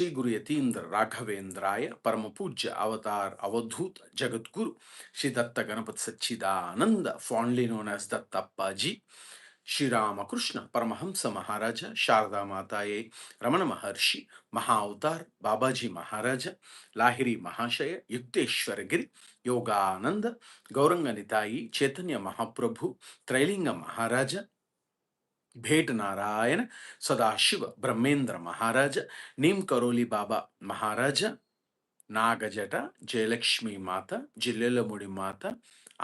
श्री गुरु यतीन्द्र राघवेंद्राय परम पूज्य अवतार अवधूत जगद्गुरु श्री दत्त गणपति सच्चिदानंद fondly known as दत्तप्पा जी, श्री रामकृष्ण परमहंस महाराज, शारदा माताये, रमण महर्षि, महाअवतार बाबाजी महाराज, लाहिरी महाशय, युक्तेश्वर गिरि, योगानंद, गौरंग निताई, चैतन्य महाप्रभु, त्रैलिंग महाराज, भेट नारायण, सदाशिव ब्रह्मेंद्र महाराज, नीम करोली बाबा महाराज, नागजट जयलक्ष्मी माता, जिल्लेलमुడి माता,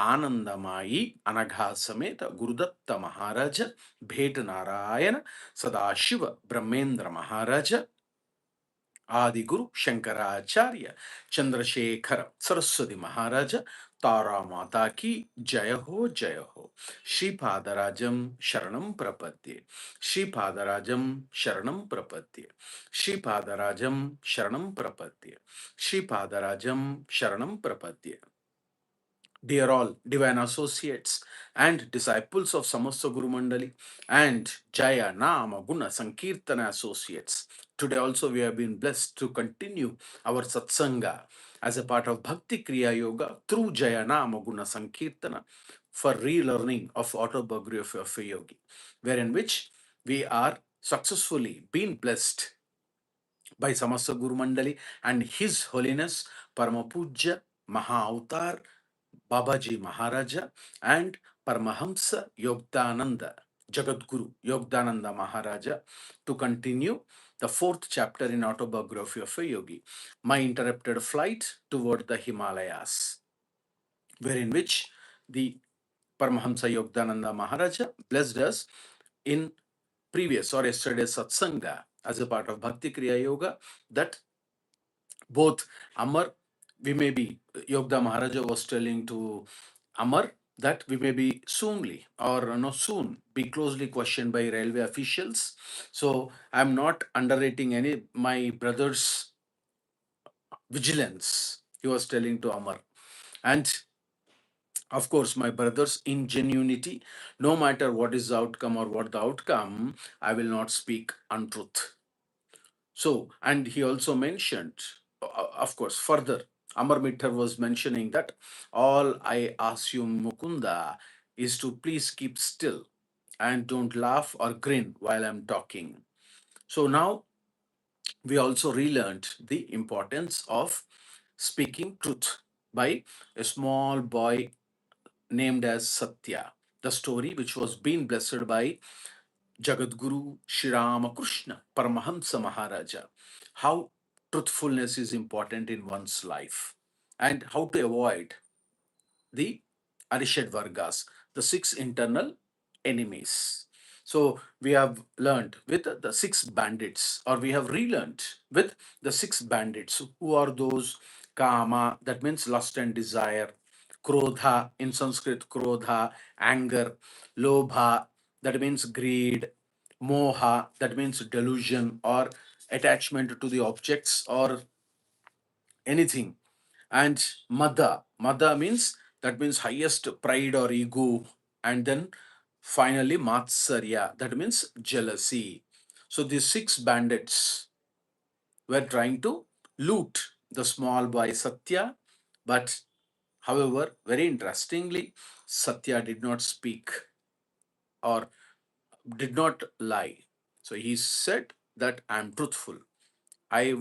आनंदमाई अनघा समेत गुरुदत्त महाराज, भेट नारायण, सदाशिव ब्रह्मेंद्र महाराज, आदि गुरु शंकराचार्य, चंद्रशेखर सरस्वती महाराज, तारा माता की जय हो जय हो। श्रीपादराजम शरणं प्रपद्ये, श्रीपादराजम शरणं प्रपद्ये, श्रीपादराजम शरणं प्रपद्ये, श्रीपादराजम शरणं प्रपद्ये। Dear all divine associates and disciples of Samasta Guru Mandali and Jaya Nama Guna Sankirtana associates, today also we have been blessed to continue our satsanga as a part of Bhakti Kriya Yoga through Jaya Nama Guna Sankirtana for relearning of autobiography of a yogi, wherein which we are successfully being blessed by Samasta Guru Mandali and His Holiness Paramapuja Mahavatar Babaji Maharaja and Paramahamsa Yogananda, Jagadguru Yogananda Maharaja, to continue the fourth chapter in Autobiography of a Yogi, My Interrupted Flight Toward the Himalayas, wherein which the Paramahamsa Yogananda Maharaja blessed us in previous or yesterday's satsanga as a part of Bhakti Kriya Yoga that both Amar, we may be, Yogda Maharaja was telling to Amar that we may be soonly or soon be closely questioned by railway officials. So I'm not underrating any my brother's vigilance, he was telling to Amar. And of course, my brother's ingenuity, no matter what is the outcome or what the outcome, I will not speak untruth. So, and he also mentioned, of course, further, Amar Mittar was mentioning that all I ask you, Mukunda, is to please keep still and don't laugh or grin while I'm talking. So now we also relearned the importance of speaking truth by a small boy named as Satya. The story which was being blessed by Jagadguru Sri Ramakrishna Paramahansa Maharaja, how truthfulness is important in one's life and how to avoid the Arishadvargas, the six internal enemies. So we have learned with the six bandits, or we have relearned with the six bandits. Who are those? Kama, that means lust and desire. Krodha, in Sanskrit, Krodha, anger. Lobha, that means greed. Moha, that means delusion or attachment to the objects or anything. And Mada means, that means highest pride or ego. And then finally Matsarya, that means jealousy. So these six bandits were trying to loot the small boy Satya, but however, very interestingly, Satya did not speak or did not lie. So he said that I'm truthful. I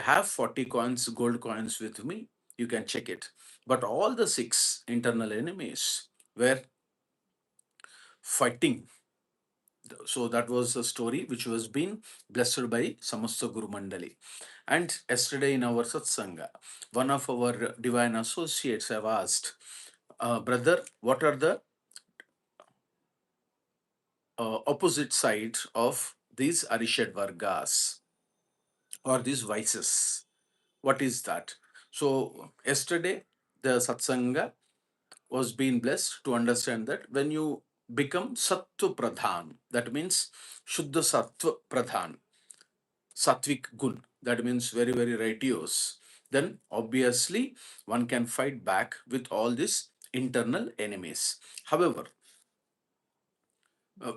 have 40 coins, gold coins with me. You can check it. But all the six internal enemies were fighting. So that was a story which was being blessed by Samasta Guru Mandali. And yesterday in our satsanga, one of our divine associates have asked, brother, what are the opposite sides of these Arishadvargas or these vices? What is that? So yesterday the satsanga was being blessed to understand that when you become sattva pradhan, that means shuddha sattva pradhan, sattvic gun, that means very very righteous, then obviously one can fight back with all these internal enemies. However,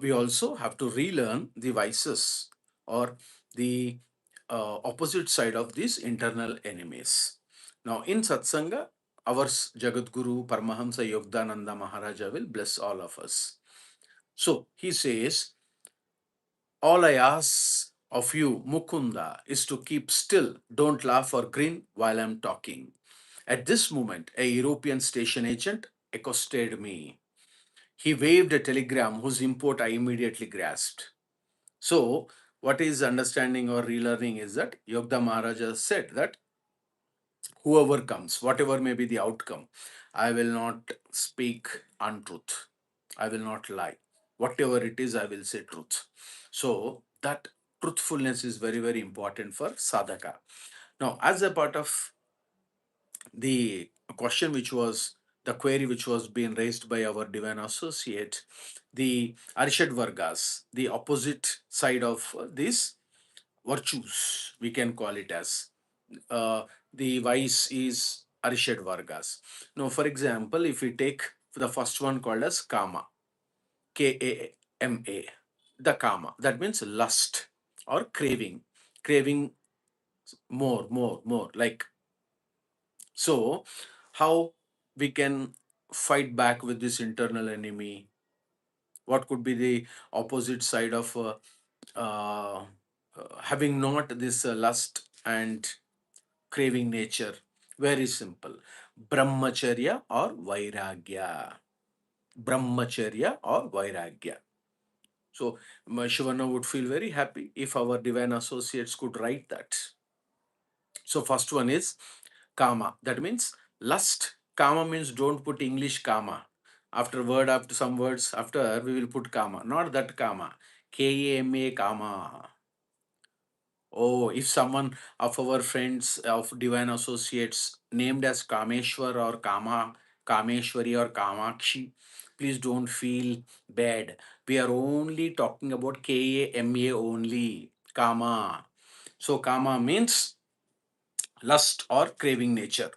we also have to relearn the vices or the opposite side of these internal enemies. Now, in Satsanga, our Jagadguru Paramahansa Yogananda Maharaja will bless all of us. So, he says, all I ask of you, Mukunda, is to keep still. Don't laugh or grin while I'm talking. At this moment, a European station agent accosted me. He waved a telegram whose import I immediately grasped. So, what is understanding or relearning is that Yogda Maharaja said that whoever comes, whatever may be the outcome, I will not speak untruth. I will not lie. Whatever it is, I will say truth. So, that truthfulness is very, very important for sadhaka. Now, as a part of the question which was the query which was being raised by our divine associate, the Arishadvargas, the opposite side of these virtues, we can call it as uh, the vice is Arishadvargas. Now, for example, if we take the first one called as Kama, Kama, the Kama, that means lust or craving, craving more, like so, how we can fight back with this internal enemy? What could be the opposite side of uh, having not this lust and craving nature? Very simple. Brahmacharya or Vairagya. Brahmacharya or Vairagya. So, Shivana would feel very happy if our divine associates could write that. So, first one is Kama. That means lust. Kama means don't put English Kama. After word, after some words, after we will put Kama. Not that Kama. Kama, Kama. Oh, if someone of our friends of divine associates named as Kameshwar or Kama, Kameshwari or Kamakshi, please don't feel bad. We are only talking about Kama only. Kama. So Kama means lust or craving nature.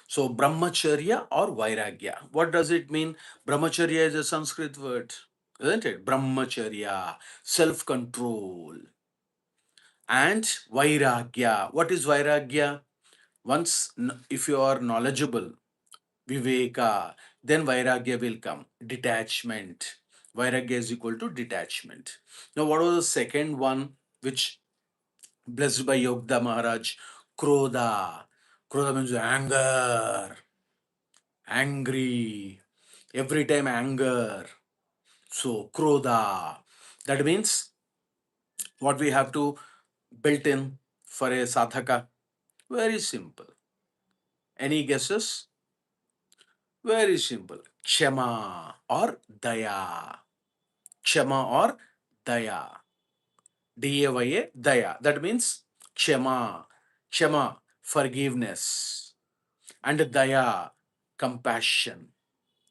So brahmacharya or vairagya. What does it mean? Brahmacharya is a Sanskrit word, isn't it? Brahmacharya, self-control. And vairagya. What is vairagya? Once, if you are knowledgeable, viveka, then vairagya will come. Detachment. Vairagya is equal to detachment. Now, what was the second one which blessed by Yogda Maharaj? Krodha. Krodha means anger, angry, every time anger. So, Krodha. That means what we have to built in for a sadhaka. Very simple. Any guesses? Very simple. Kshama or Daya. Kshama or Daya. D-A-Y-A, Daya. That means Kshama. Kshama, forgiveness. And Daya, compassion.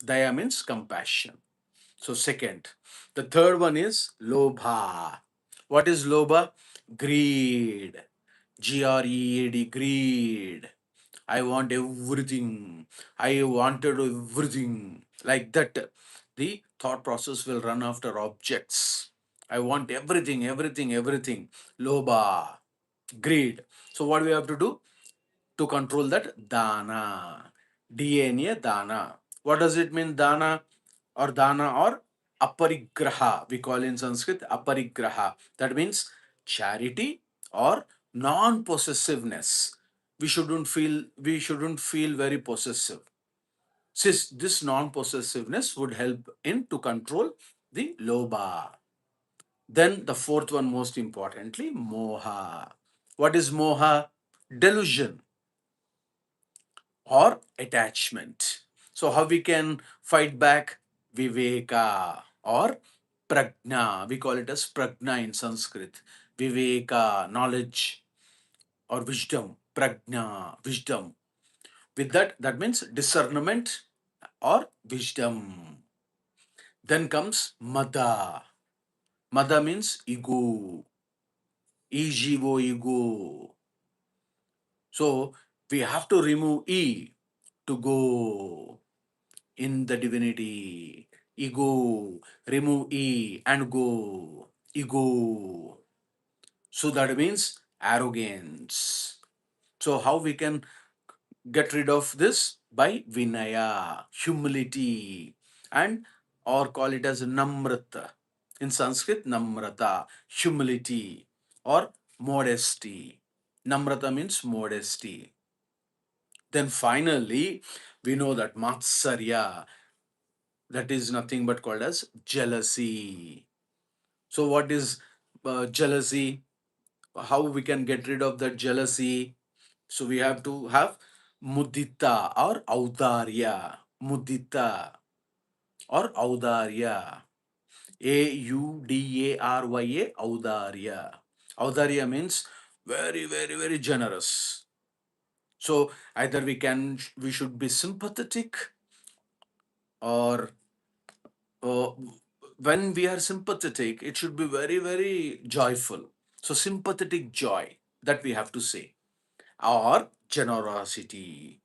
Daya means compassion. So, second. The third one is Lobha. What is Lobha? Greed. Greed, greed. I want everything. I wanted everything. Like that, the thought process will run after objects. I want everything, everything, everything. Lobha, greed. So, what we have to do? To control that, dana. DNA, dana. What does it mean, dana or aparigraha? We call in Sanskrit aparigraha. That means charity or non-possessiveness. We shouldn't feel very possessive. Since this non-possessiveness would help in to control the lobha. Then the fourth one, most importantly, moha. What is moha? Delusion or attachment. So how we can fight back? Viveka or Prajna. We call it as Prajna in Sanskrit. Viveka, knowledge or wisdom. Prajna, wisdom. With that, that means discernment or wisdom. Then comes Mada. Mada means ego. Ego. So we have to remove E to go in the divinity. Ego, remove E and go. Ego. So that means arrogance. So how we can get rid of this? By Vinaya, humility, and or call it as Namrata. In Sanskrit, Namrata, humility or modesty. Namrata means modesty. Then finally, we know that Matsarya, that is nothing but called as jealousy. So what is jealousy? How we can get rid of that jealousy? So we have to have Mudita or Audarya. Mudita or Audarya. Audarya. Audarya. Audarya means very, very, very generous. So either we should be sympathetic, or uh, when we are sympathetic, it should be very, very joyful. So sympathetic joy, that we have to say, or generosity.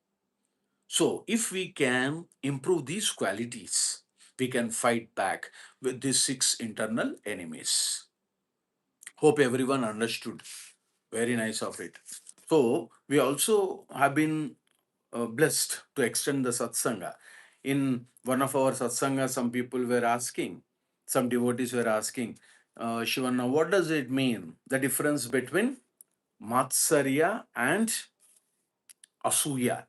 So if we can improve these qualities, we can fight back with these 6 internal enemies. Hope everyone understood. Very nice of it. So we also have been blessed to extend the satsanga. In one of our satsanga, some people were asking, some devotees were asking, Shivanna, what does it mean? The difference between Matsarya and Asuya.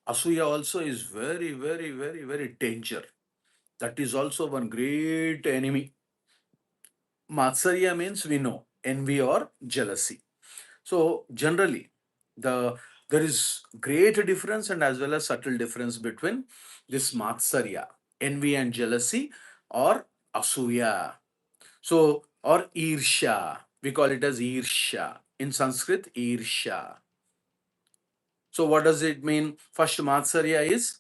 Asuya also is very, very, very, very danger. That is also one great enemy. Matsarya means we know, envy or jealousy. So generally, the there is great difference and as well as subtle difference between this Matsarya, envy and jealousy, or Asuya. So, or Irsha. We call it as Irsha. In Sanskrit, Irsha. So what does it mean? First, Matsarya is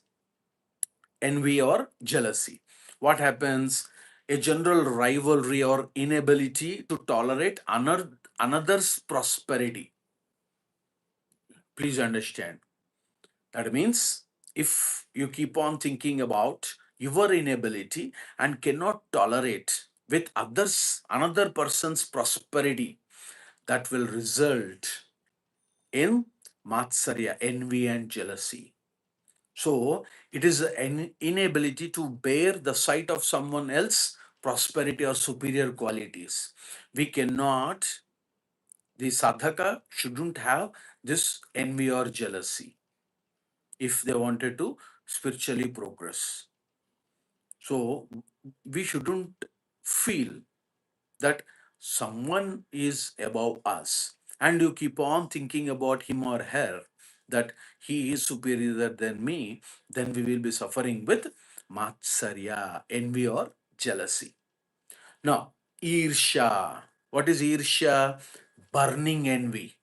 envy or jealousy. What happens? A general rivalry or inability to tolerate another's prosperity. Please understand. That means if you keep on thinking about your inability and cannot tolerate with others, another person's prosperity, that will result in Matsarya, envy and jealousy. So it is an inability to bear the sight of someone else prosperity or superior qualities. We cannot, the sadhaka shouldn't have this envy or jealousy if they wanted to spiritually progress. So we shouldn't feel that someone is above us and you keep on thinking about him or her, that he is superior than me, then we will be suffering with matsarya, envy or jealousy. Now, irsha. What is irsha? Burning envy.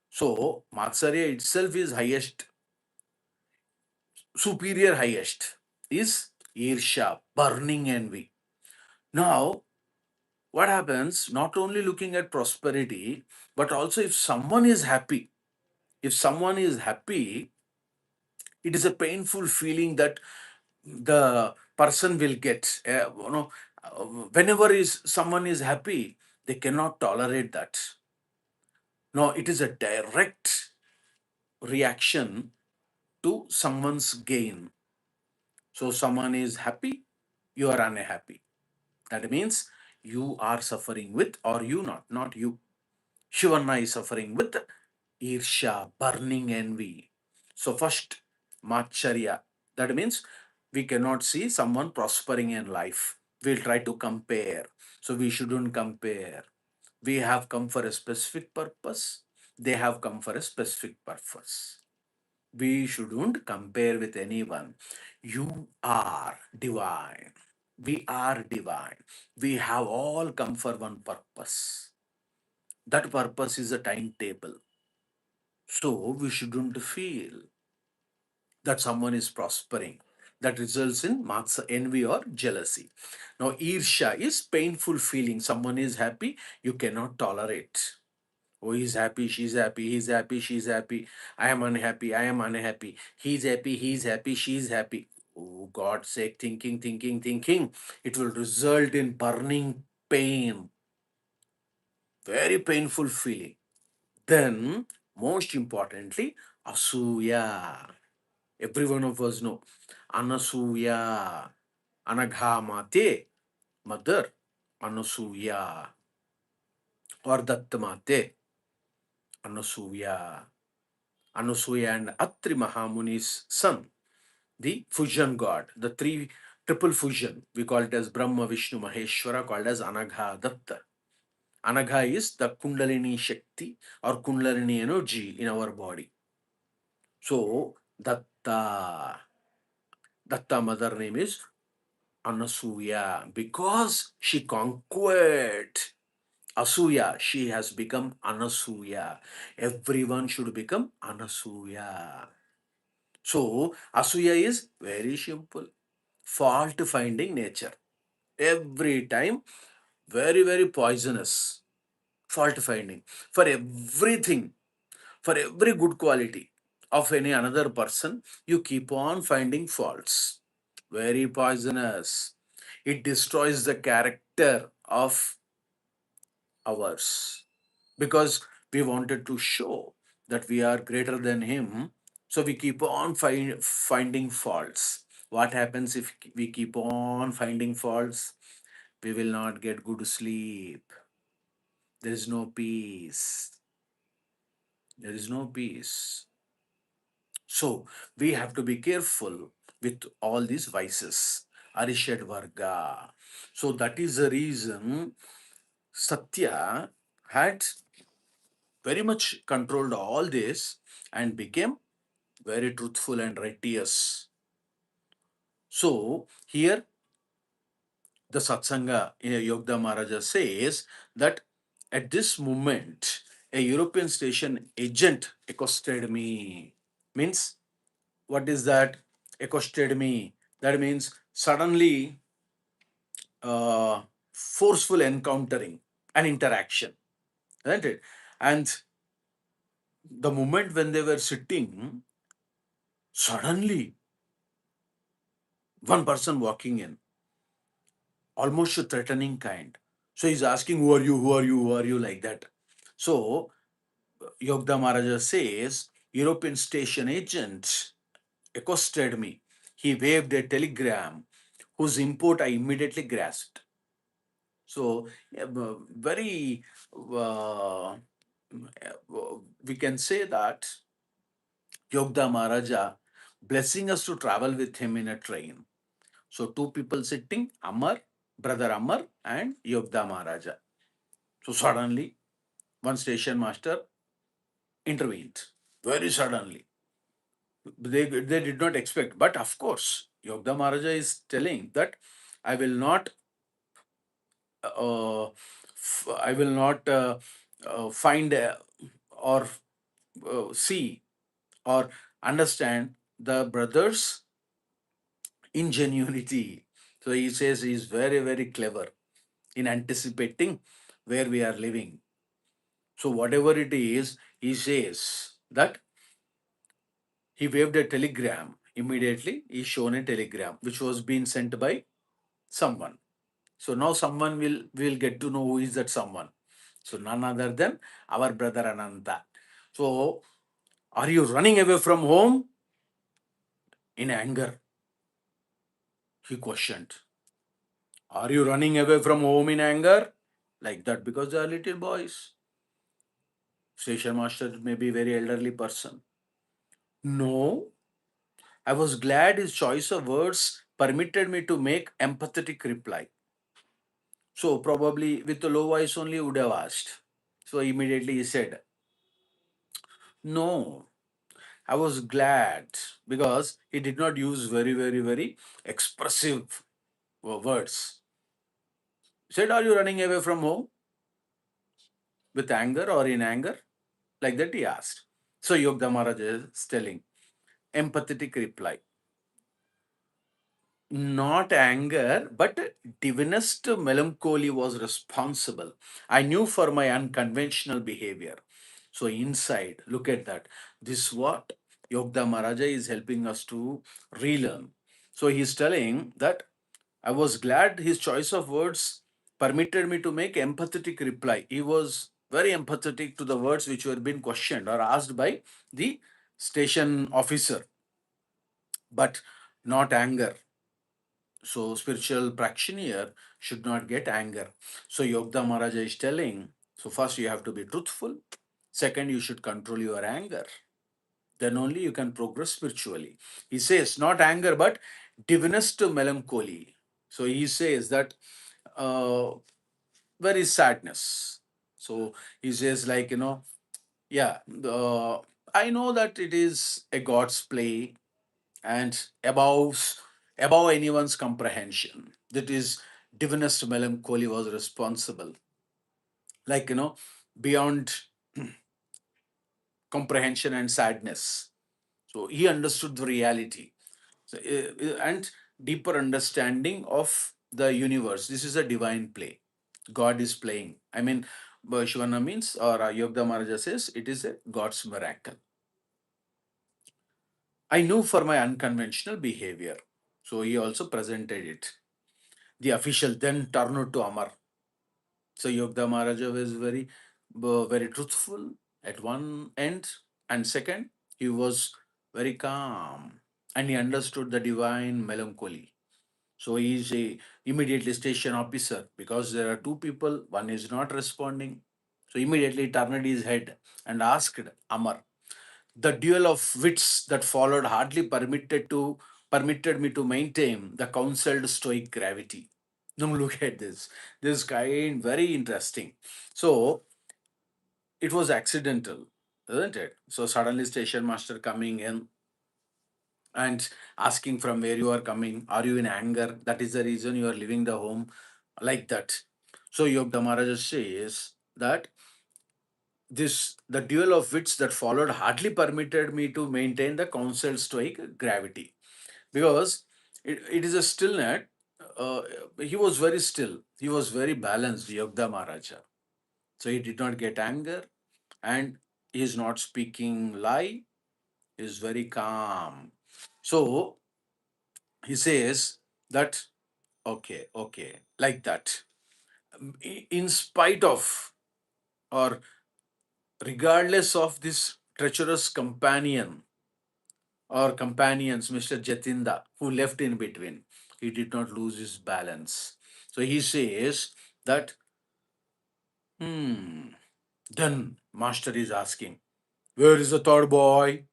So, matsarya itself is highest, superior highest, is irsha, burning envy. Now, what happens? Not only looking at prosperity, but also if someone is happy, if someone is happy, it is a painful feeling that the person will get. Whenever is someone is happy, they cannot tolerate that. No, it is a direct reaction to someone's gain. So someone is happy, you are unhappy. That means you are suffering with, or you not you. Shivanna is suffering with irsha, burning envy. So first, Matsarya. That means we cannot see someone prospering in life. We'll try to compare. So we shouldn't compare. We have come for a specific purpose. They have come for a specific purpose. We shouldn't compare with anyone. You are divine. We are divine. We have all come for one purpose. That purpose is a timetable. So we shouldn't feel that someone is prospering. That results in matsa, envy or jealousy. Now, irsha is painful feeling. Someone is happy, you cannot tolerate. Oh, he's happy, she's happy, he's happy, she's happy. I am unhappy, I am unhappy. He's happy, she's happy. Oh, God's sake, thinking. It will result in burning pain. Very painful feeling. Then, most importantly, Asuya. Every one of us know. Anasuya. Anagha Mate, mother. Anasuya. Or Datta Mate. Anasuya. Anasuya and Atri Mahamuni's son, the fusion god, the three triple fusion. We call it as Brahma, Vishnu, Maheshwara, called as Anagha Datta. Anagha is the Kundalini Shakti or Kundalini energy in our body. So, Datta mother name is Anasuya because she conquered Asuya. She has become Anasuya. Everyone should become Anasuya. So, Asuya is very simple. Fault finding nature. Every time, very, very poisonous. Fault finding. For everything, for every good quality of any another person, you keep on finding faults. Very poisonous. It destroys the character of ours because we wanted to show that we are greater than him. So we keep on finding faults. What happens if we keep on finding faults? We will not get good sleep. There is no peace. There is no peace. So we have to be careful with all these vices. Arishadvarga. So that is the reason Satya had very much controlled all this and became very truthful and righteous. So here the satsanga in Yogda Maharaja says that at this moment a European station agent accosted me. Means what is that? Accosted me. That means suddenly forceful encountering an interaction, isn't it? And the moment when they were sitting, suddenly one person walking in, almost a threatening kind. So he's asking, who are you? Who are you? Who are you? Like that. So Yogda Maharaja says, European station agent accosted me. He waved a telegram whose import I immediately grasped. So, yeah, very, we can say that Yogda Maharaja blessing us to travel with him in a train. So, two people sitting, Amar, brother Amar, and Yogda Maharaja. So, suddenly, one station master intervened very suddenly. They did not expect, but of course, Yogda Maharaja is telling that I will not I will not find or see or understand the brother's ingenuity. So he says he is very, very clever in anticipating where we are living. So whatever it is, he says that he waved a telegram. Immediately, he shown a telegram which was being sent by someone. So now someone will get to know who is that someone. So none other than our brother Ananta. So are you running away from home? In anger, he questioned. Are you running away from home in anger? Like that, because they are little boys. Station master may be very elderly person. No, I was glad his choice of words permitted me to make empathetic reply. So probably with a low voice only would have asked. So immediately he said, no, I was glad because he did not use very, very, very expressive words. He said, are you running away from home with anger or in anger? Like that he asked. So Yogda Maharaj is telling, empathetic reply. Not anger, but divinest melancholy was responsible. I knew for my unconventional behavior. So inside, look at that. This what Yogda Maharaja is helping us to relearn. So he's telling that I was glad his choice of words permitted me to make empathetic reply. He was very empathetic to the words which were being questioned or asked by the station officer, but not anger. So spiritual practitioner should not get anger. So Yogda Maharaja is telling, so first you have to be truthful. Second, you should control your anger. Then only you can progress spiritually. He says, not anger, but divinest melancholy. So he says that uh, where is sadness? So he says, like, yeah, I know that it is a God's play and above anyone's comprehension. That is, divinest melancholy was responsible, like, beyond comprehension and sadness. So he understood the reality. So, and deeper understanding of the universe. This is a divine play. God is playing. I mean, Shivana means, or Yogda Maharaja says, it is a God's miracle. I knew for my unconventional behavior. So he also presented it. The official then turned to Amar. So Yogda Maharaja was very truthful at one end, and second, he was very calm, and he understood the divine melancholy. So he is a immediately station officer because there are two people, one is not responding. So immediately turned his head and asked Amar. The duel of wits that followed hardly permitted me to maintain the counseled stoic gravity. Now look at this. This kind very interesting. So it was accidental, isn't it? So suddenly station master coming in and asking from where you are coming. Are you in anger? That is the reason you are leaving the home, like that. So Yogda Maharaja says that the duel of wits that followed hardly permitted me to maintain the counsel stoic gravity, because it is a stillness. uh, he was very still, he was very balanced, Yogda Maharaja. So he did not get anger, and he is not speaking lie, he is very calm. So he says that, okay, okay, like that. In spite of, or regardless of this treacherous companion or companions, Mr. Jatinda, who left in between, he did not lose his balance. So he says that, hmm, then Master is asking, where is the third boy?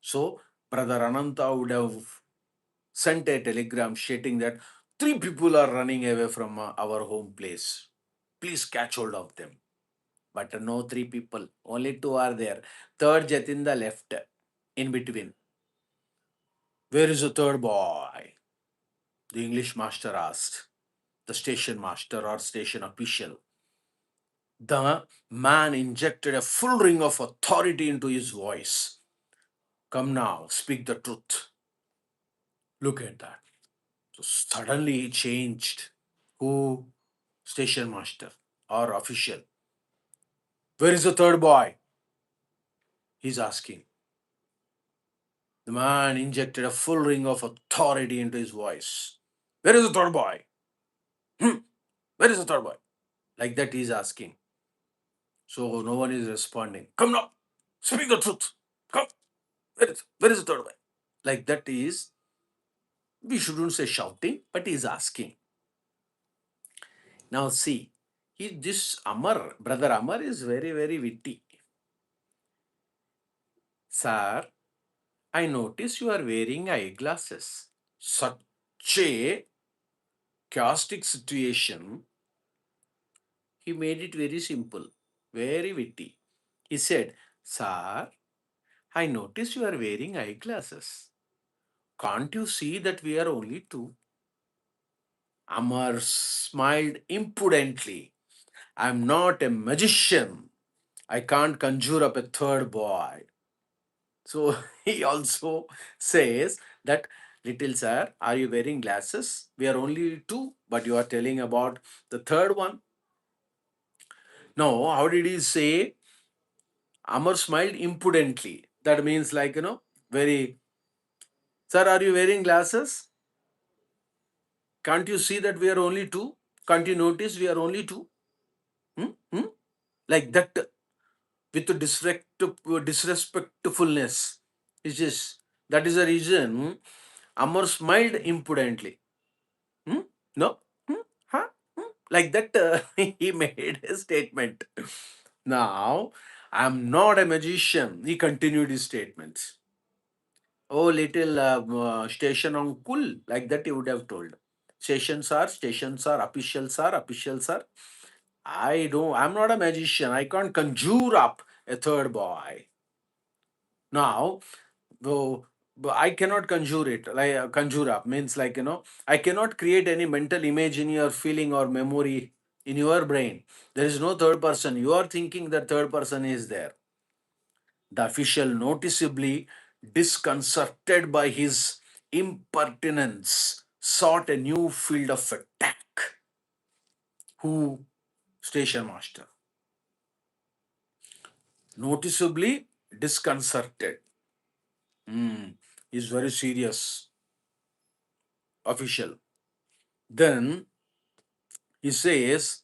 So Brother Ananta would have sent a telegram stating that three people are running away from our home place. Please catch hold of them. But no three people, only two are there. Third Jatinda left in between. Where is the third boy? The English master asked, the station master or station official. The man injected a full ring of authority into his voice. Come now, speak the truth. Look at that. So suddenly he changed. Who? Station master or official. Where is the third boy? He's asking. The man injected a full ring of authority into his voice. Where is the third boy? Hmm? Where is the third boy? Like that he's asking. So no one is responding. Come now, speak the truth. Come. Where is the third boy? Like that is, we shouldn't say shouting, but he's asking. Now see, this Amar, brother Amar is very, very witty. Sir, I notice you are wearing eyeglasses. Such a chaotic situation, he made it very simple, very witty. He said, Sir, I notice you are wearing eyeglasses. Can't you see that we are only two? Amar smiled impudently. I'm not a magician. I can't conjure up a third boy. So he also says that, little sir, are you wearing glasses? We are only two, but you are telling about the third one. No, how did he say? Amar smiled impudently. That means, like, very, sir, are you wearing glasses? Can't you see that we are only two? Can't you notice we are only two? Hmm? Hmm? like that, with disrespectfulness. It's just that is the reason Amar smiled impudently. Hmm? No? Hmm? Huh? Hmm? Like that, he made a statement. Now, I'm not a magician. He continued his statements. Oh, little station uncle, like that he would have told. Stations are, officials are. I'm not a magician. I can't conjure up a third boy. Now, though, but I cannot conjure it. Like conjure up means, like, I cannot create any mental image in your feeling or memory in your brain. There is no third person. You are thinking that third person is there. The official, noticeably disconcerted by his impertinence, sought a new field of attack. Who? Station master. Noticeably disconcerted. Is very serious official. Then he says,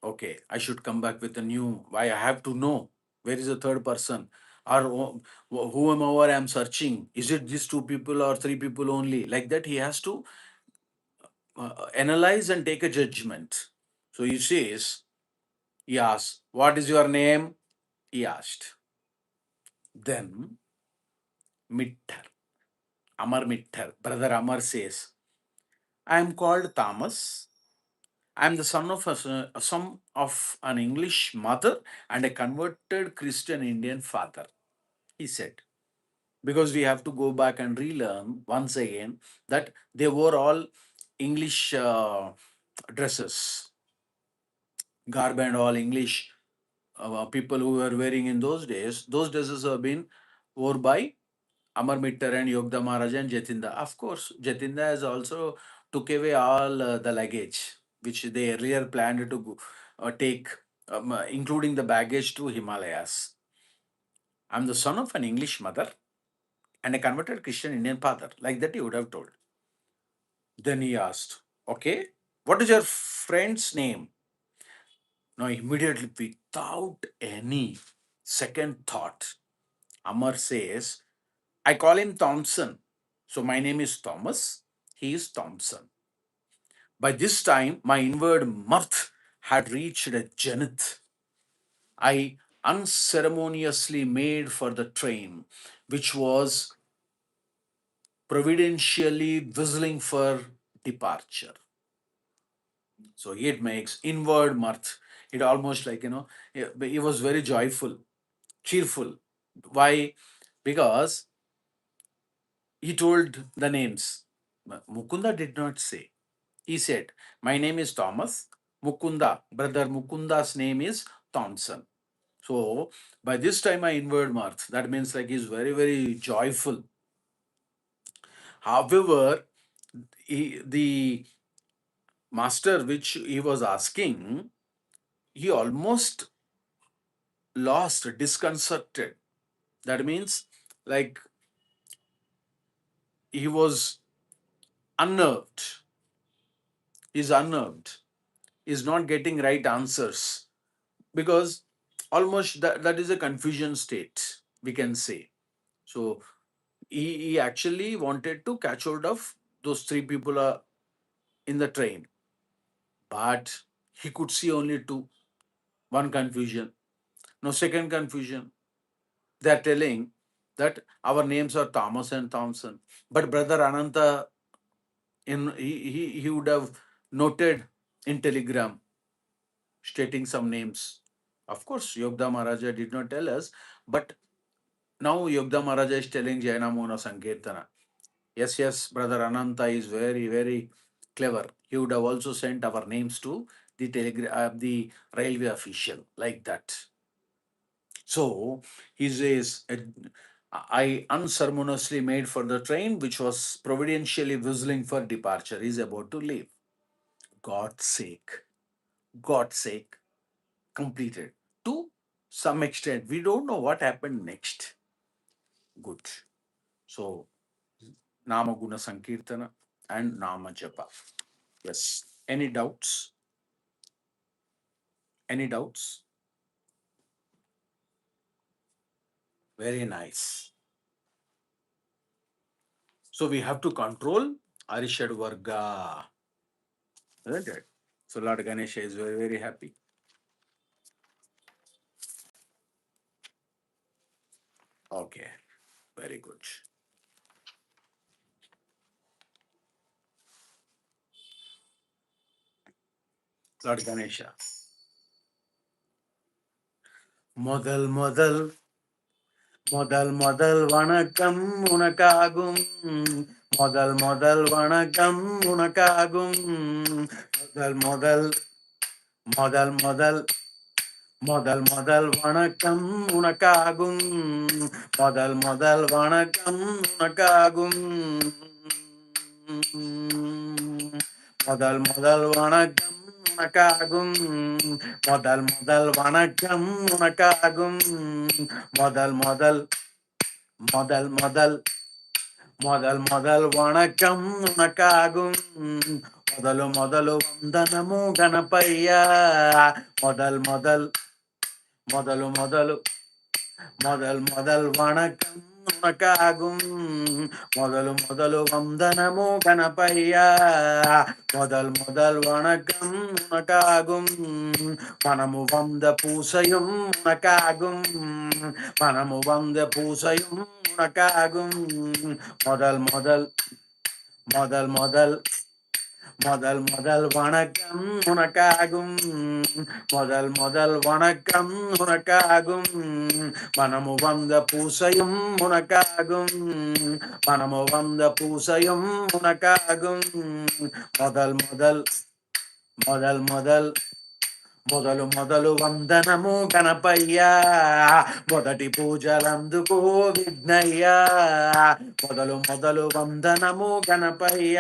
okay, I should come back with a new, why I have to know where is the third person, or whomever I'm searching. Is it these two people or three people only? Like that, he has to analyze and take a judgment. So he says, he asks, what is your name? He asked. Then Mittar, Amar Mittar, brother Amar says, I am called Thomas. I am the son of an English mother and a converted Christian Indian father, he said. Because we have to go back and relearn once again that they wore all English dresses, garb and all English people who were wearing in those days. Those dresses have been worn by Amar Mittar and Yogda Maharaj and Jatinda. Of course, Jatinda has also took away all the luggage which they earlier planned to take, including the baggage, to Himalayas. I'm the son of an English mother and a converted Christian Indian father. Like that, he would have told. Then he asked, okay, what is your friend's name? Now, immediately, without any second thought, Amar says, I call him Thompson. So my name is Thomas. He is Thompson. By this time, my inward mirth had reached a zenith. I unceremoniously made for the train, which was providentially whistling for departure. So it makes inward mirth. It almost like, he was very joyful, cheerful. Why? Because he told the names. Mukunda did not say. He said, my name is Thomas. Mukunda, brother Mukunda's name is Thompson. So by this time, I inward mirth. That means like he's very, very joyful. However, the master which he was asking, he almost lost, disconcerted. That means like he was unnerved. He's unnerved. He's not getting right answers because almost that is a confusion state, we can say. So he actually wanted to catch hold of those three people in the train, but he could see only two. One confusion. No, second confusion. They're telling that our names are Thomas and Thompson. But brother Ananta, he would have noted in telegram stating some names. Of course, Yogda Maharaja did not tell us, but now Yogda Maharaja is telling Jaina Mona Sankirtana. Yes, yes, brother Ananta is very, very clever. He would have also sent our names to the railway official, like that. So he says, I unceremoniously made for the train which was providentially whistling for departure. He's about to leave. God's sake, God's sake, completed. To some extent, we don't know what happened next. Good. So, Nama Guna Sankirtana and Nama Japa. Yes. Any doubts? Any doubts? Very nice. So we have to control Arishadvarga, isn't it? So Lord Ganesha is very, very happy. Okay, very good. Lord Ganesha. முதல் முதல் முதல் முதல் வணக்கம் உனக்காகும், முதல் முதல் வணக்கம் உனக்காகும், முதல் முதல் முதல் முதல் முதல் முதல் வணக்கம் உனக்காகும், முதல் முதல் வணக்கம் உனக்காகும், முதல் முதல் வணக்கம் உனக்காகும், முதல் முதல் வணக்கம் உனக்காகும், முதல் முதல் முதல் முதல் முதல் முதல் வணக்கம் உனக்காகும், మొదలు మొదలు వందనము గణపయ్య, మొదల్ మొదల్ మొదలు మొదలు మొదల్ మొదల్ వణకం உனக்காகும், முதல் முதல் வந்தனமோ கணபைய, முதல் முதல் வணக்கம் உனக்காகும், மனமு வந்த பூசையும் உனக்காகும், மனமு வந்த பூசையும் உனக்காகும், முதல் முதல் முதல் முதல் முதல் முதல் வணக்கம் உனக்காகும், முதல் முதல் வணக்கம் உனக்காகும், மனமு வந்த பூசையும் உனக்காகும், மனமு வந்த பூசையும் உனக்காகும், முதல் முதல் முதல் முதல் మొదలు మొదలు వందనము గణపయ్య, మొదటి పూజలందుకో విఘ్నయ్య, మొదలు మొదలు వందనము గణపయ్య,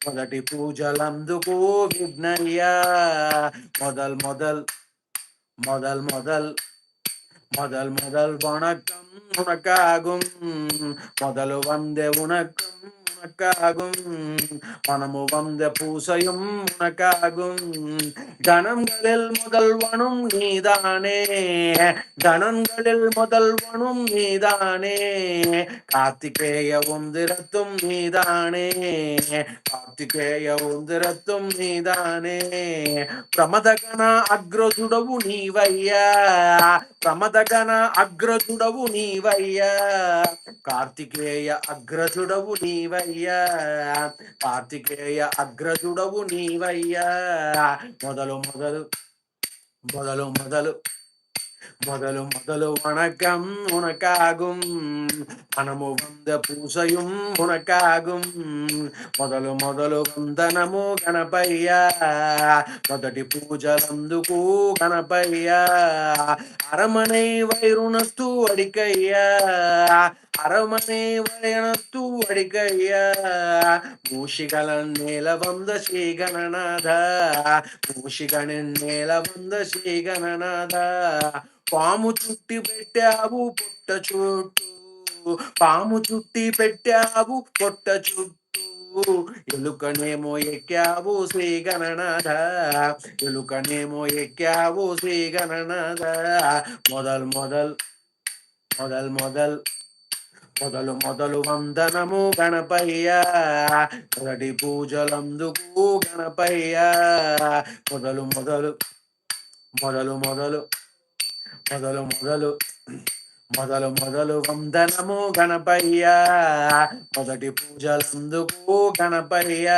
మొదటి పూజలందుకో విఘ్నయ్య, మొదల్ మొదల్ మొదల్ మొదల్ முதல் முதல் வணக்கம் உனக்காகும், முதல் வந்த உனக்கும் உனக்காகும், மனமு வந்த பூசையும் உனக்காகும், கணங்களில் முதல்வனும் நீதானே, கணங்களில் முதல்வனும் நீதானே, கார்த்திகேய உந்திரத்தும் நீதானே, கார்த்திகேய உந்திரத்தும் நீதானே, ప్రమదగణ అగ్రజుడవు నీవయ్యా, ప్రమదగణ అగ్రజుడవు నీవయ్యా, కార్తికేయ అగ్రజుడవు నీవయ్యా, కార్తికేయ అగ్రజుడవు నీవయ్యా, మొదలు మొదలు మొదలు మొదలు முதலு முதலு வணக்கம் உனக்காகும், மனமு வந்த பூசையும் உனக்காகும், మొదలు మొదలు వందనము గణపయ్య, మొదటి పూజలందుకు గణపయ్య, అరమனை వైరుణస్తు అడికయ్య, அரமனை வயனத்து அடிக்கையா, மூஷிகளின் மேல வந்த ஸ்ரீகணநாத, మూషికణిన్ నేల వంద శ్రీగణనాథ, పాము చుట్టి పెట్టావు పొట్ట చుట్టూ, పాము చుట్టి పెట్టావు పొట్ట చుట్టూ, ఎలుకనేమో ఎక్కావు శ్రీగణనాథ, ఎలుకనేమో ఎక్కావు శ్రీగణనాథ, మొదల్ మొదల్ మొదల్ మొదల్ మొదలు మొదలు వందనము గణపయ్య, మొదటి పూజలందుకు గణపయ్య, మొదలు మొదలు మొదలు మొదలు మొదలు మొదలు మొదలు మొదలు వందనము గణపయ్య, మొదటి పూజలందుకు గణపయ్య,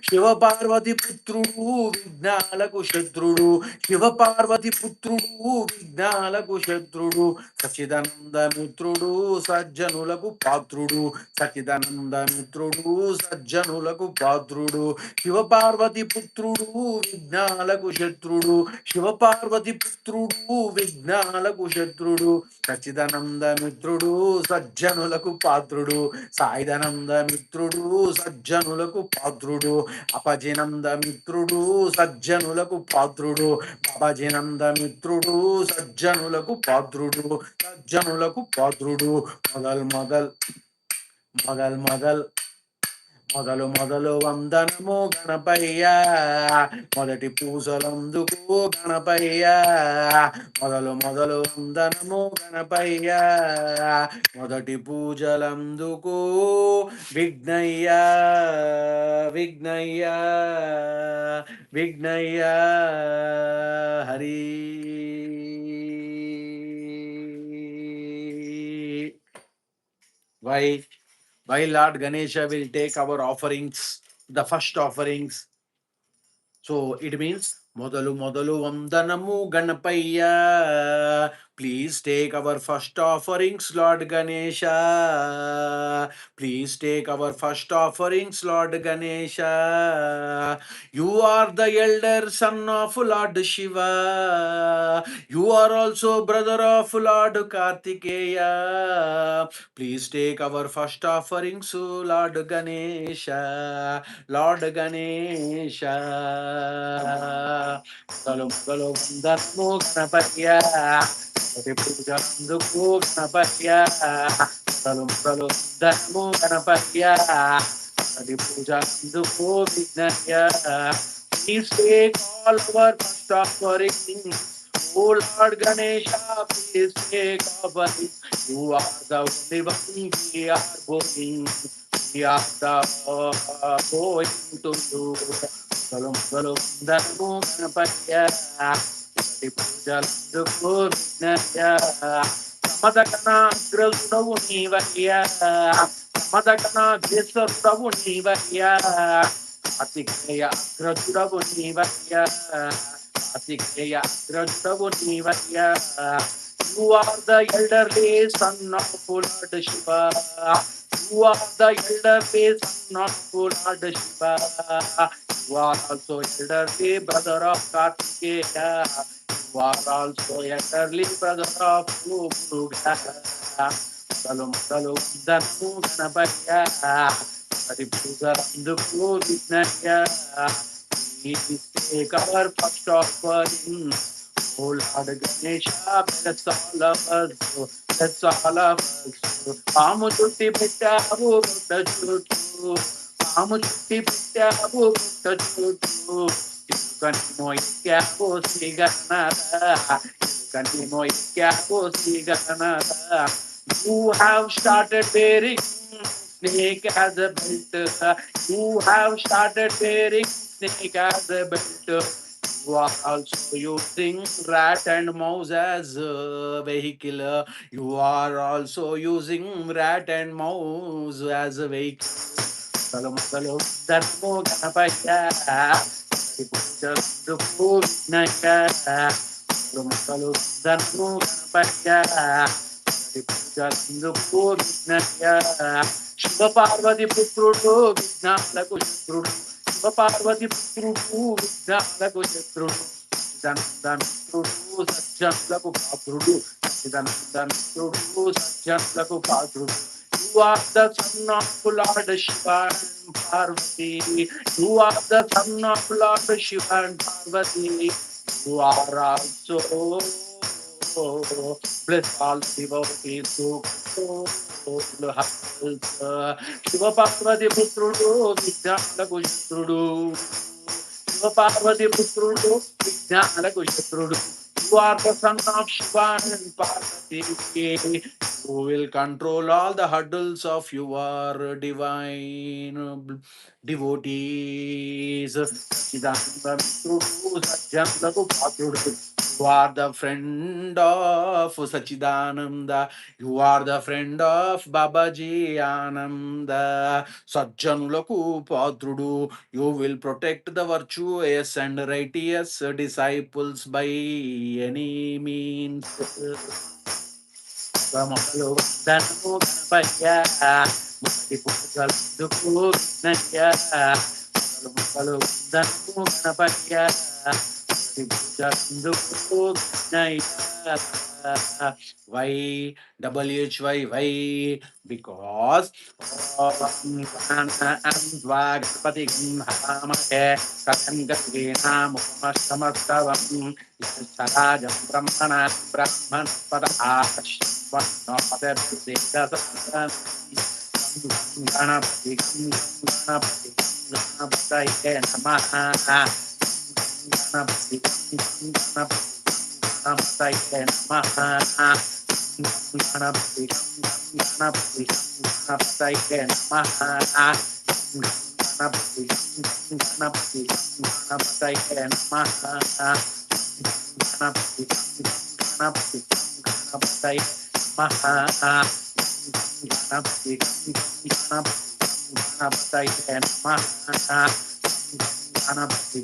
శివ పార్వతి పుత్రుడు విఘ్నాలకు శత్రుడు, శివ పార్వతి పుత్రుడు విఘ్నాలకు శత్రుడు, సచిదానంద మిత్రుడు సజ్జనులకు పాత్రుడు, సచిదానంద మిత్రుడు సజ్జనులకు పాత్రుడు, శివ పార్వతి పుత్రుడు విఘ్నాలకు శత్రుడు, శివ పార్వతి పుత్రుడు విఘ్నాలకు శత్రుడు, సచిదానంద మిత్రుడు సజ్జనులకు పాత్రుడు, సాయిదానంద మిత్రుడు సజ్జనులకు పాత్రుడు, అపజినంద మిత్రుడు సజ్జనులకు పాత్రుడు, బాబాజినంద మిత్రుడు సజ్జనులకు పాత్రుడు, సజ్జనులకు పాత్రుడు, మొదల్ మొదల్ మొదల్ మొదల్ మొదలు మొదలు వందనము గణపయ్య, మొదటి పూజలందుకు గణపయ్య. మొదలు మొదలు వందనము గణపయ్య, మొదటి పూజలందుకు Vighnayya, Vighnayya, Vighnayya. Hari why Lord Ganesha will take our offerings, the first offerings. So it means మొదలు మొదలు వందనము Ganapayya, please take our first offerings, Lord Ganesha. Please take our first offerings, Lord Ganesha. You are the elder son of Lord Shiva. You are also brother of Lord Kartikeya. Please take our first offerings, Lord Ganesha, Lord Ganesha. Galu galu vandanmu ganapatya, Hari pujanduku ganapatya. Galu galu vandanmu ganapatya, Hari pujanduku vignaya. Please take all our first offerings, O Lord Ganesha. Please take offerings. You are the only one we are going. We are the going to do. Galum galum dharmu ganapatya, Hari pujanduku vignaya. Samadagana agraludavu nivaya, Samadagana desarudavu nivaya, Kartikeya agraludavu nivaya, Kartikeya agraludavu nivaya. You are the elderly son of Lord Shiva. You are the elderly son of Lord Shiva. You are also elderly brother of Kartikeya. You are also elderly brother of Muruga. Galum galum dharmu ganapatya, Hari pujanduku vignaya. Please take our first offering, O Lord Ganesha. Bless all of us, bless all of us. Pamu chutti pettavu gutta chuttu, Pamu chutti pettavu gutta chuttu. Ilukani moikyavu Sri Ganada, Ilukani moikyavu Sri Ganada. You have started wearing snake as a belt. You have started wearing snake as a belt. You are also using rat and mouse as a vehicle. You are also using rat and mouse as a vehicle. Galu galu dharmu ganapatya, Hari pujanduku vignaya. Galu galu dharmu ganapatya, Hari pujanduku vignaya. Shiva Parvati putrudu vignanaku shatrudu, Shiva Parvati putrudu vignanaku shatrudu. Siddhananda Mitrudu Sajjanaku Padrudu, Siddhananda Mitrudu Sajjanaku Padrudu. You are the son of Lord Shiva and Parvati. You are the son of Lord Shiva and Parvati. You are also bless all devotees who Shiva Parvati Putrudu Vidyanaku Shatrudu. Shiva Parvati Putrudu Vidyanaku Shatrudu. You are the son of Shiva and Parvati. Who will control all the hurdles of your divine devotees. Chidananda Mitrudu Sajjanaku Padrudu. You are the friend of Sachidananda. You are the friend of Babaji Ananda. Sajjanulaku Padrudu. You will protect the virtuous and righteous disciples by any means. Galu dharmu ganapatya, Hari pujanduku vignaya. Galu dharmu ganapatya, Hari pujanduku vignaya. Why? Why? Because Anasuya Brahmana Brahman Pada Ganapati Ganapati Ganapataya Namaha. Ganapati Ganapati Ganapataya Namaha. Ganapati Ganapati Ganapataya Namaha. Ganapati Ganapati Ganapataya Namaha. Ganapati Ganapati Ganapataya Namaha. Ganapati Ganapataya Namaha. Ganapati Ganapataya Namaha. Ganapati Ganapataya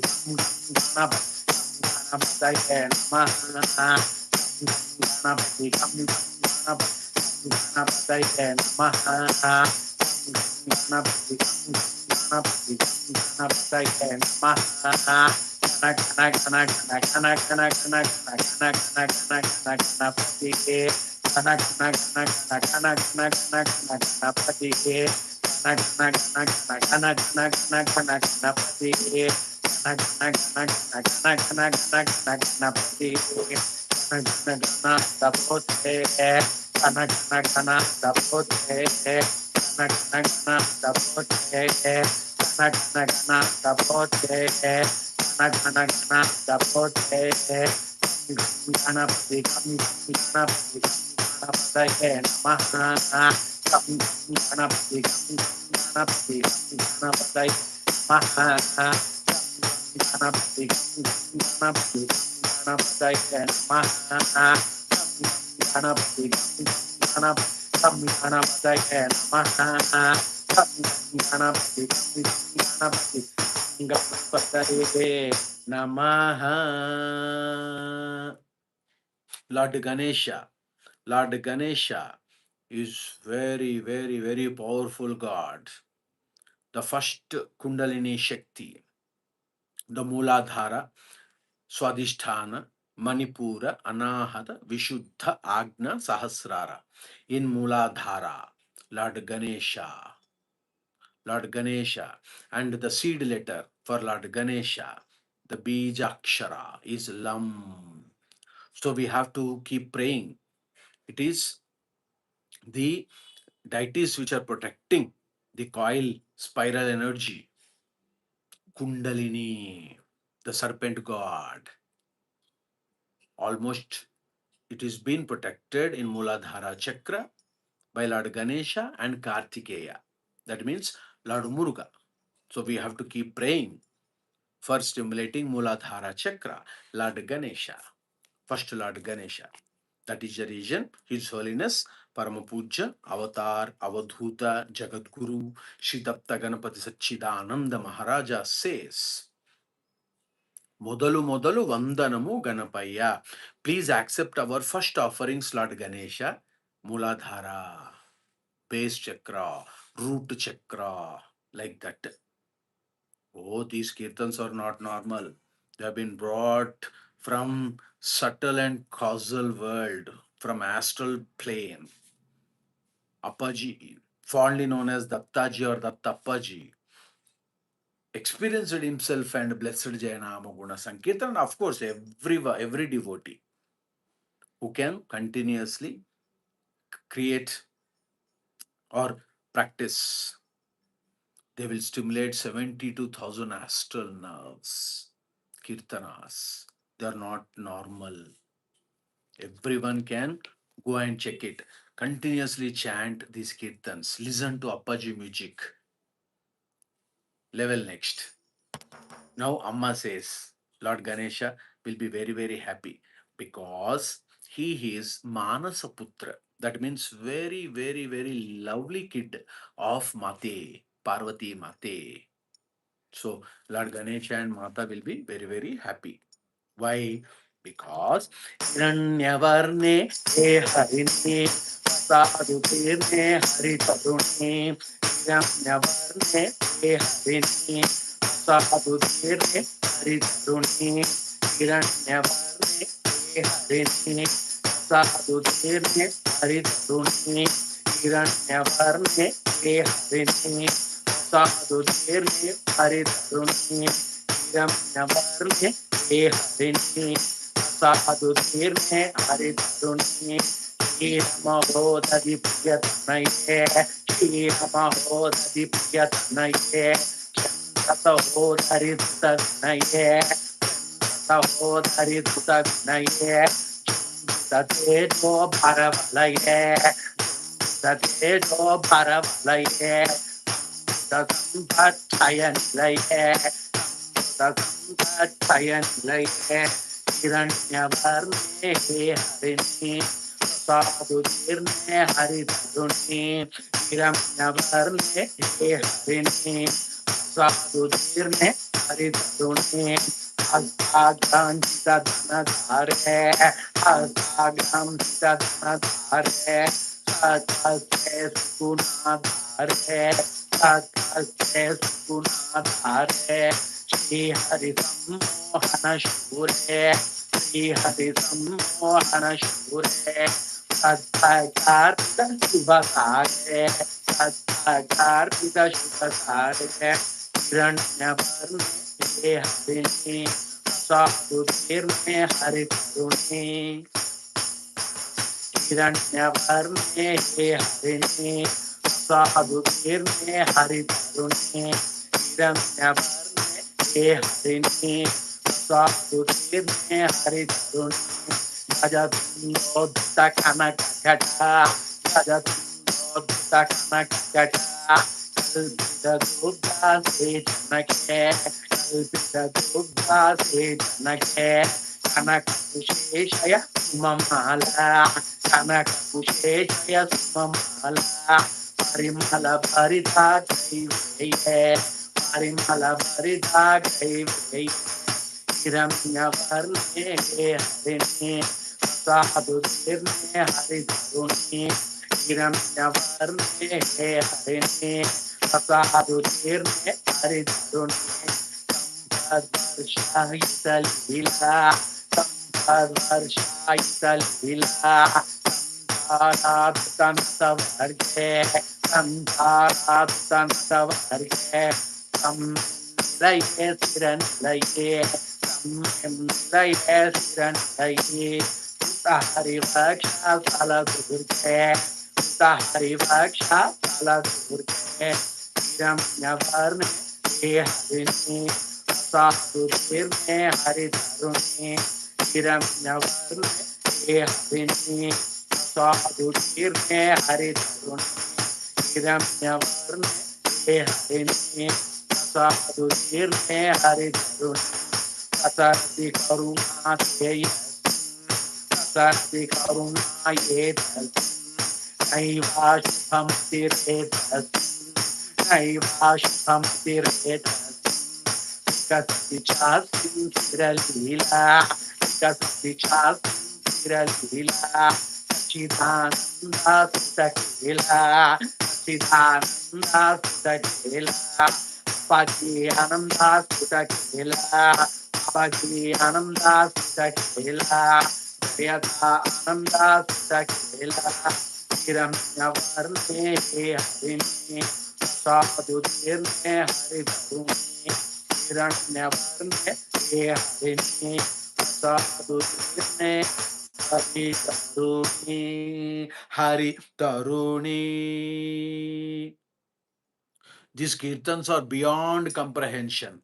Namaha. Ganapati Ganapataya Namaha. Namaha. Lord Ganesha. Lord Ganesha is very, very, very powerful God. The first Kundalini Shakti, the Mooladhara, Swadhisthana, Manipura, Anahata, Vishuddha, Agna, Sahasrara. In Mooladhara, Lord Ganesha. Lord Ganesha. And the seed letter for Lord Ganesha, the Bijakshara, is Lam. So we have to keep praying. It is the deities which are protecting the coil spiral energy. Kundalini, the serpent god. Almost it is been protected in Mooladhara Chakra by Lord Ganesha and Kartikeya. That means Lord Muruga. So we have to keep praying for stimulating Mooladhara Chakra, Lord Ganesha. First Lord Ganesha. That is the reason His Holiness Paramapuja Avatar Avadhuta Jagadguru Shri Datta Ganapati Sachidananda Maharaja says, Modalu Modalu Vandanamu Ganapaya. Please accept our first offerings, Lord Ganesha. Mooladhara, base chakra, root chakra, like that. Oh, these kirtans are not normal. They have been brought from subtle and causal world, from astral plane. Appaji, fondly known as Dattaji or Dattappaji, experienced himself and blessed Jayanama Guna Sankirtan. Of course, every devotee who can continuously create or practice, they will stimulate 72,000 astral nerves. Kirtanas, they are not normal. Everyone can go and check it. Continuously chant these kirtans. Listen to Appaji music. Level next. Now Amma says, Lord Ganesha will be very, very happy because he is Manasa Putra. That means very, very, very lovely kid of Mate, Parvati Mate. So Lord Ganesha and Mata will be very, very happy. Why? Because Hiranyavarne he harini sadhu tirne hari tadune Hiranyavarne he harini sadhu tirne hari tadune Hiranyavarne he harini sadhu tirne hari tadune Hiranyavarne he harini sadhu tirne hari tadune Hiranyavarne he harini sadhu tirne hari tadune Kshiramhodadi Priyatanaye, Kshiramhodadi Priyatanaye, Chandratahodari Dutavinaye, Chandratahodari Dutavinaye, Chandratatejo Bharavalaye, Chandratatejo Bharavalaye, Chandratatejo Bharavalaye, Hiranyavarne Harini, Sadhutirne Haritharuni, Hiranyavarne Harini, Sadhutirne Haritharuni, Astagramita Dhanadhare, Astagramita Dhanadhare, Satase Sugunadhare, Satase Sugunadhare, Shri Hari Sammohana Shure, Shri Hari Sammohana Shure, Satyakarta Shubhasare, Satyakarta Shubhasare, Hiranyavarne Harini, Sadhutirne Haritharuni, Hiranyavarne Harini, Sadhutirne Haritharuni, Hiranyavarne Harini, Sadhutirne Haritharuni, Jajatindodta Kanakakata, Jajatindodta Kanakakata, Kalpita Dugda Se Janake, Kalpita Dugda Se Janake, Kanakakusheshaya Sumamala, Kanakakusheshaya Sumamala, Parimala Parita Gaivaye, Parimala Parita Gaivaye, Hiranyavarne Harini, Sadhutirne Haritharuni, Hiranyavarne Harini, Sadhutirne Haritharuni, Sampradvarshayita Lila, Sampradvarshayita Lila, Santaratantavarge, Santaratantavarge, Samlaye Siranlaye, Samlaye Siranlaye, Sahari Vaksha Saladurge, Sahari Vaksha Saladurge, Hiranyavarne Harini, Sadhutirne Haritharuni, Hiranyavarne Harini, Sadhutirne Haritharuni, Hiranyavarne Harini, Sadhutirne Haritharuni, Asarti Karuna Asarti Karuna Naiva Shubham Tirhetas, Naiva Shubham Tirhetas, Vikasti Chasin Tiralila, Vikasti Chasin Tiralila, Chidananda Sutakila, Chidananda Sutakila, Pati Ananda Sutakila, Pati Ananda Sutakila, Yata Ananda Sutakila, Hiranyavarne Harini, Sadhutirne Haritharuni, Hiranyavarne Harini, Sadhutirne Haritharuni, Haritharuni. These kirtans are beyond comprehension.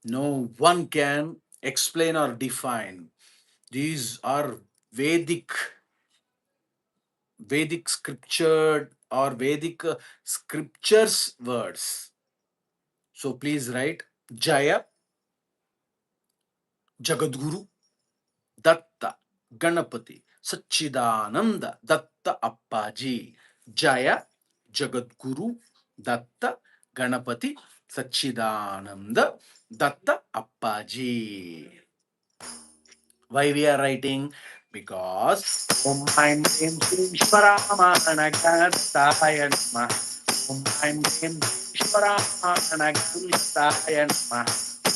No one can explain or define. These are Vedic, Vedic scripture or Vedic scriptures words. So please write Jaya, Jagadguru, Datta, Ganapati, Satchidananda, Datta Appaji. Jaya, Jagadguru, Datta, Ganapati, Satchidananda, Datta Appaji. Why we are writing? Because Om Aim Krim Shrim Shvaramanagataya Namah. Om Aim Krim Shvaramanagataya Namah.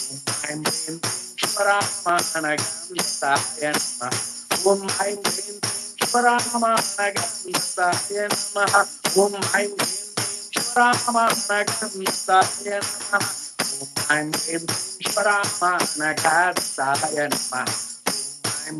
Om Aim Krim Shvaramanagataya Namah. Om Aim Krim Shvaramanagataya Namah. Om Aim Krim Shvaramanagataya Namah. Om Aim Krim Shvaramanagataya Namah. I'm